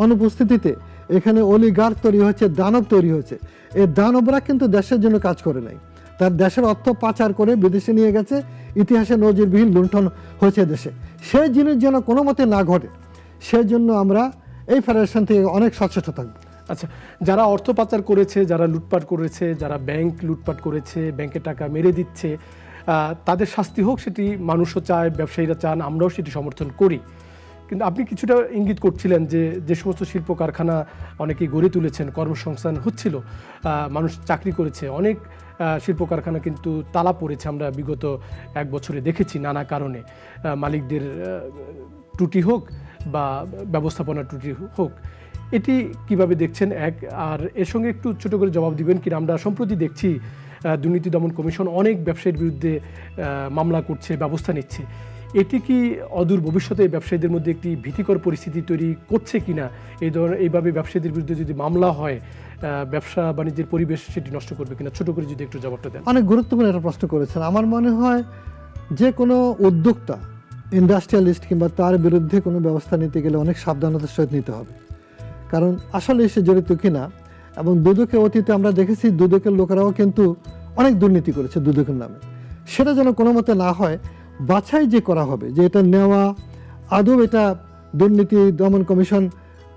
অনুপস্থিতিতে এখানে অলিগার্ক তৈরি হয়েছে, দানব তৈরি হয়েছে। এই দানবরা কিন্তু দেশের জন্য কাজ করে নাই, তার দেশের অর্থ পাচার করে বিদেশে নিয়ে গেছে, ইতিহাসে নজিরবিহীন লুণ্ঠন হয়েছে দেশে। সেই জিনিস যেন কোনো মতে না ঘটে, সেজন্য আমরা এই ফেডারেশন থেকে অনেক সচেষ্ট থাকবো। আচ্ছা, যারা অর্থ পাচার করেছে, যারা লুটপাট করেছে, যারা ব্যাংক লুটপাট করেছে, ব্যাংকের টাকা মেরে দিচ্ছে, তাদের শাস্তি হোক, সেটি মানুষও চায়, ব্যবসায়ীরা চান, আমরাও সেটি সমর্থন করি। কিন্তু আপনি কিছুটা ইঙ্গিত করছিলেন যে সমস্ত শিল্প কারখানা অনেকেই গড়ে তুলেছেন, কর্মসংস্থান হচ্ছিল, মানুষ চাকরি করেছে, অনেক শিল্প কারখানা কিন্তু তালা পড়েছে, আমরা বিগত 1 বছরে দেখেছি নানা কারণে, মালিকদের ত্রুটি হোক বা ব্যবস্থাপনার ত্রুটি হোক। এটি কিভাবে দেখছেন? আর এর সঙ্গে একটু ছোট করে জবাব দিবেন কিনা, আমরা সম্প্রতি দেখছি দুর্নীতি দমন কমিশন অনেক ব্যবসায়ীর বিরুদ্ধে মামলা করছে, ব্যবস্থা নিচ্ছে। এটি কি অদূর ভবিষ্যতে ব্যবসায়ীদের মধ্যে একটি ভীতিকর পরিস্থিতি তৈরি করছে কিনা? এইভাবে ব্যবসায়ীদের বিরুদ্ধে যদি মামলা হয়, ব্যবসা বাণিজ্যের পরিবেশ সেটি নষ্ট করবে কিনা? ছোট করে যদি একটু জবাবটা দেন। অনেক গুরুত্বপূর্ণ একটা প্রশ্ন করেছেন। আমার মনে হয় যে কোনো উদ্যোক্তা, ইন্ডাস্ট্রিয়ালিস্ট কিংবা তার বিরুদ্ধে কোনো ব্যবস্থা নিতে গেলে অনেক সাবধানতার সহিত নিতে হবে, কারণ আসলে সে জড়িত কিনা। এবং দুদকের অতীতে আমরা দেখেছি দুদকের লোকেরাও কিন্তু অনেক দুর্নীতি করেছে দুদকের নামে। সেটা যেন কোনো মতে না হয়, বাছাই যে করা হবে যে এটা নেওয়া আদৌ এটা দুর্নীতি দমন কমিশন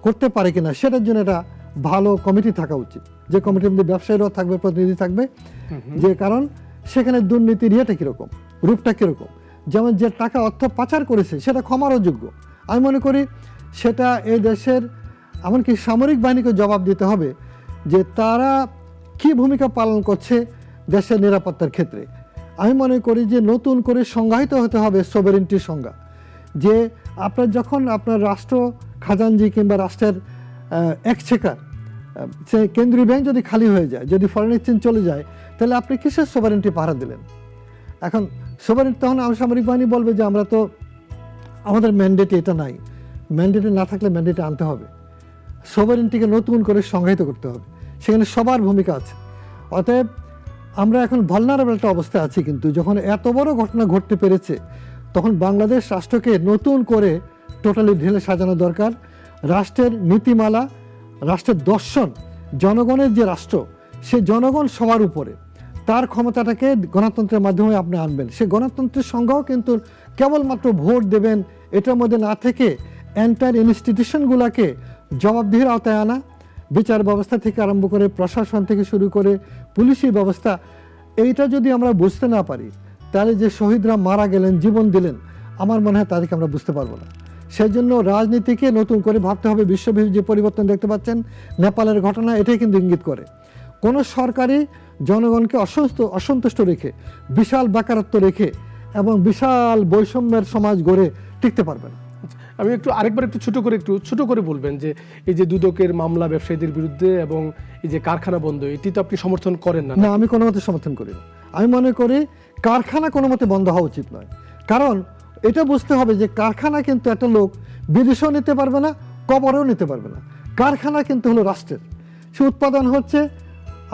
করতে পারে কিনা, সেটার জন্য একটা ভালো কমিটি থাকা উচিত, যে কমিটির মধ্যে ব্যবসায়ীরাও থাকবে, প্রতিনিধি থাকবে। যে কারণ সেখানে দুর্নীতির ইয়েটা কীরকম, রূপটা কীরকম, যেমন যে টাকা অর্থ পাচার করেছে সেটা ক্ষমারও যোগ্য। আমি মনে করি সেটা এই দেশের এমনকি সামরিক বাহিনীকে জবাব দিতে হবে যে তারা কি ভূমিকা পালন করছে দেশের নিরাপত্তার ক্ষেত্রে। আমি মনে করি যে নতুন করে সংজ্ঞায়িত হতে হবে সভেরেন্টির সংজ্ঞা, যে আপনার যখন আপনার রাষ্ট্র খাজানজি কিংবা রাষ্ট্রের এক্সচেকার, সে কেন্দ্রীয় ব্যাংক যদি খালি হয়ে যায়, যদি ফরেন এক্সচেঞ্জ চলে যায়, তাহলে আপনি কিসের সভেরেন্টি পাহারা দিলেন? এখন সভেরেন্টি তখন সামরিক বাহিনী বলবে যে আমরা তো, আমাদের ম্যান্ডেটে এটা নাই। ম্যান্ডেটে না থাকলে ম্যান্ডেটে আনতে হবে, সভেরেন্টিকে নতুন করে সংজ্ঞায়িত করতে হবে, সেখানে সবার ভূমিকা আছে। অতএব আমরা এখন ভালনারেবল একটা অবস্থায় আছি, কিন্তু যখন এত বড় ঘটনা ঘটতে পেরেছে তখন বাংলাদেশ রাষ্ট্রকে নতুন করে টোটালি ঢেলে সাজানো দরকার। রাষ্ট্রের নীতিমালা, রাষ্ট্রের দর্শন, জনগণের যে রাষ্ট্র, সে জনগণ সবার উপরে, তার ক্ষমতাটাকে গণতন্ত্রের মাধ্যমে আপনি আনবেন। সে গণতন্ত্রের সংজ্ঞাও কিন্তু কেবলমাত্র ভোট দেবেন এটার মধ্যে না থেকে এন্টায়ার ইনস্টিটিউশনগুলোকে জবাবদিহির আওতায় আনা, বিচার ব্যবস্থা থেকে আরম্ভ করে প্রশাসন থেকে শুরু করে পুলিশি ব্যবস্থা, এইটা যদি আমরা বুঝতে না পারি, তাহলে যে শহীদরা মারা গেলেন, জীবন দিলেন, আমার মনে হয় তাদেরকে আমরা বুঝতে পারবো না। সেই জন্য রাজনীতিকে নতুন করে ভাবতে হবে। বিশ্বব্যাপী যে পরিবর্তন দেখতে পাচ্ছেন, নেপালের ঘটনা এটাই কিন্তু ইঙ্গিত করে। কোনো সরকারই জনগণকে অসন্তুষ্ট রেখে, বিশাল বেকারত্ব রেখে এবং বিশাল বৈষম্যের সমাজ গড়ে টিকতে পারবে না। আমি আরেকবার একটু ছোট করে বলবেন যে এই যে দুদকের মামলা ব্যবসায়ীদের বিরুদ্ধে এবং এই যে কারখানা বন্ধ, এটি তো আপনি সমর্থন করেন না? না, আমি কোনো মতে সমর্থন করি না। আমি মনে করি কারখানা কোনো মতে বন্ধ হওয়া উচিত নয়, কারণ এটা বুঝতে হবে যে কারখানা কিন্তু একটা লোক বিদেশেও নিতে পারবে না, কবরেও নিতে পারবে না। কারখানা কিন্তু হলো রাষ্ট্রের, সে উৎপাদন হচ্ছে,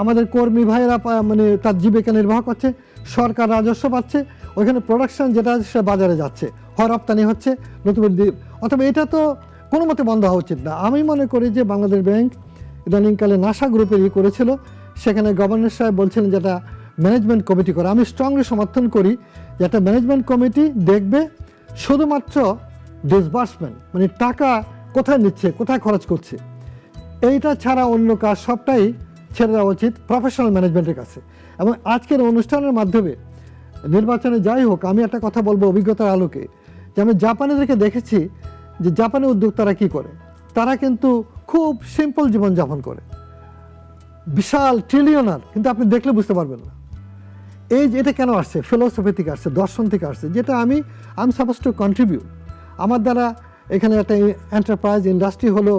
আমাদের কর্মী ভাইয়েরা মানে তার জীবিকা নির্বাহ করছে, সরকার রাজস্ব পাচ্ছে, ওইখানে প্রোডাকশন যেটা সে বাজারে যাচ্ছে, হয় রপ্তানি হচ্ছে নতুন। অথবা এটা তো কোনো মতে বন্ধ হওয়া উচিত না। আমি মনে করি যে বাংলাদেশ ব্যাংক ইদানিংকালে নাসা গ্রুপের করেছিল, সেখানে গভর্নর সাহেব বলছিলেন যেটা ম্যানেজমেন্ট কমিটি করে। আমি স্ট্রংলি সমর্থন করি যে একটা ম্যানেজমেন্ট কমিটি দেখবে শুধুমাত্র ডিসবার্সমেন্ট, মানে টাকা কোথায় নিচ্ছে, কোথায় খরচ করছে, এইটা ছাড়া অন্য কাজ সবটাই ছেড়ে দেওয়া উচিত প্রফেশনাল ম্যানেজমেন্টের কাছে। এবং আজকের অনুষ্ঠানের মাধ্যমে নির্বাচনে যাই হোক, আমি একটা কথা বলবো অভিজ্ঞতার আলোকে, যে আমি জাপানিদেরকে দেখেছি যে জাপানি উদ্যোক্তারা কি করে। তারা কিন্তু খুব সিম্পল জীবনযাপন করে, বিশাল ট্রিলিয়নার, কিন্তু আপনি দেখলে বুঝতে পারবেন না। এই যে এটা কেন আসছে, ফিলোসফি থেকে আসছে, দর্শন থেকে আসছে, যেটা আমি সাপোজ টু কন্ট্রিবিউট, আমার দ্বারা এখানে একটা এন্টারপ্রাইজ ইন্ডাস্ট্রি হলো,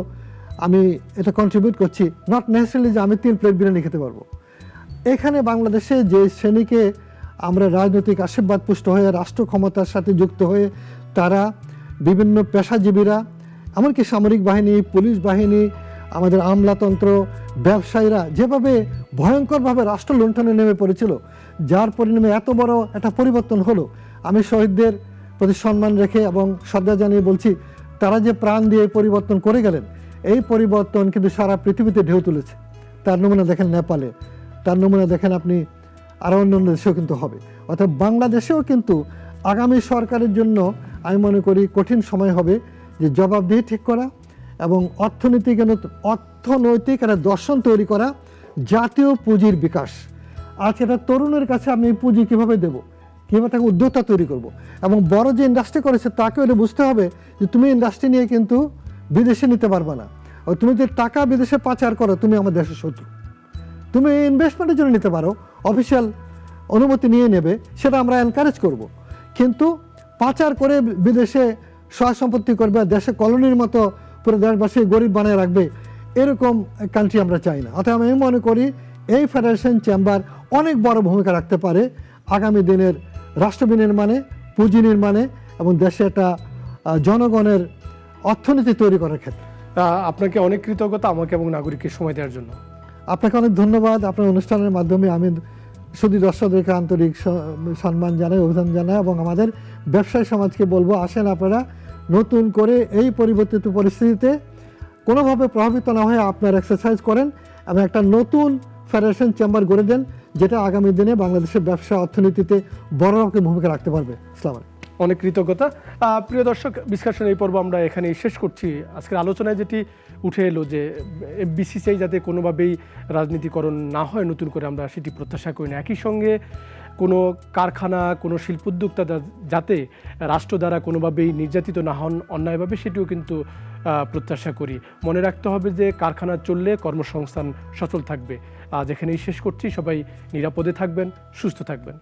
আমি এটা কন্ট্রিবিউট করছি, নট নেসেসারিলি যে আমি 3 প্লেট বিরিয়ানি খেতে পারবো। এখানে বাংলাদেশে যে শ্রেণীকে আমরা রাজনৈতিক আশীর্বাদ পুষ্ট হয়ে রাষ্ট্র ক্ষমতার সাথে যুক্ত হয়ে তারা বিভিন্ন পেশাজীবীরা, এমনকি সামরিক বাহিনী, পুলিশ বাহিনী, আমাদের আমলাতন্ত্র, ব্যবসায়ীরা যেভাবে ভয়ঙ্করভাবে রাষ্ট্র লুণ্ঠনে নেমে পড়েছিল, যার পরিণামে এত বড় একটা পরিবর্তন হলো। আমি শহীদদের প্রতি সম্মান রেখে এবং শ্রদ্ধা জানিয়ে বলছি, তারা যে প্রাণ দিয়ে এই পরিবর্তন করে গেলেন, এই পরিবর্তন কিন্তু সারা পৃথিবীতে ঢেউ তুলেছে। তার নমুনা দেখেন নেপালে, তার নমুনা দেখেন আপনি আরও অন্যান্য দেশেও কিন্তু হবে। অর্থাৎ বাংলাদেশেও কিন্তু আগামী সরকারের জন্য আমি মনে করি কঠিন সময় হবে যে জবাবদিহি ঠিক করা এবং অর্থনৈতিক একটা দর্শন তৈরি করা, জাতীয় পুঁজির বিকাশ। আজকে একটা তরুণের কাছে আমি এই পুঁজি কীভাবে দেবো, কীভাবে তাকে উদ্যোক্তা তৈরি করব, এবং বড় যে ইন্ডাস্ট্রি করেছে তাকেও এটা বুঝতে হবে যে তুমি ইন্ডাস্ট্রি নিয়ে কিন্তু বিদেশে নিতে পারবে না, আর তুমি যে টাকা বিদেশে পাচার করো তুমি আমার দেশের শত্রু। তুমি ইনভেস্টমেন্টের জন্য নিতে পারো, অফিসিয়াল অনুমতি নিয়ে নেবে, সেটা আমরা এনকারেজ করব, কিন্তু পাচার করে বিদেশে সহায় সম্পত্তি করবে, দেশে কলোনির মতো পুরো দেশবাসী গরিব বানিয়ে রাখবে, এরকম কান্ট্রি আমরা চাই না। অর্থাৎ আমি মনে করি এই ফেডারেশন চেম্বার অনেক বড় ভূমিকা রাখতে পারে আগামী দিনের রাষ্ট্র বিনির্মাণে, পুঁজি নির্মাণে এবং দেশে একটা জনগণের অর্থনীতি তৈরি করার ক্ষেত্রে। আপনাকে অনেক কৃতজ্ঞতা আমাকে এবং নাগরিককে সময় দেওয়ার জন্য। আপনাকে অনেক ধন্যবাদ। আপনার অনুষ্ঠানের মাধ্যমে আমি শুধু দর্শকদেরকে আন্তরিক সম্মান জানাই, অভিনন্দন জানাই, এবং আমাদের ব্যবসায়ী সমাজকে বলবো, আসেন আপনারা নতুন করে এই পরিবর্তিত পরিস্থিতিতে কোনোভাবে প্রভাবিত না হয়ে আপনার এক্সারসাইজ করেন এবং একটা নতুন ফেডারেশন চেম্বার গড়ে দেন, যেটা আগামী দিনে বাংলাদেশের ব্যবসা অর্থনীতিতে বড় রকম ভূমিকা রাখতে পারবে। আসসালামু আলাইকুম। অনেক কৃতজ্ঞতা। প্রিয় দর্শক, ডিসকাশন এই পর্ব আমরা এখানেই শেষ করছি। আজকের আলোচনায় যেটি উঠে এলো যে বিসিসিআই যাতে কোনোভাবেই রাজনীতিকরণ না হয় নতুন করে, আমরা সেটি প্রত্যাশা করি না। একই সঙ্গে কোনো কারখানা, কোনো শিল্পোদ্যোক্তা যাতে রাষ্ট্র দ্বারা কোনোভাবেই নির্যাতিত না হন অন্যায়ভাবে, সেটিও কিন্তু প্রত্যাশা করি। মনে রাখতে হবে যে কারখানা চললে কর্মসংস্থান সচল থাকবে। আজ এখানেই শেষ করছি। সবাই নিরাপদে থাকবেন, সুস্থ থাকবেন।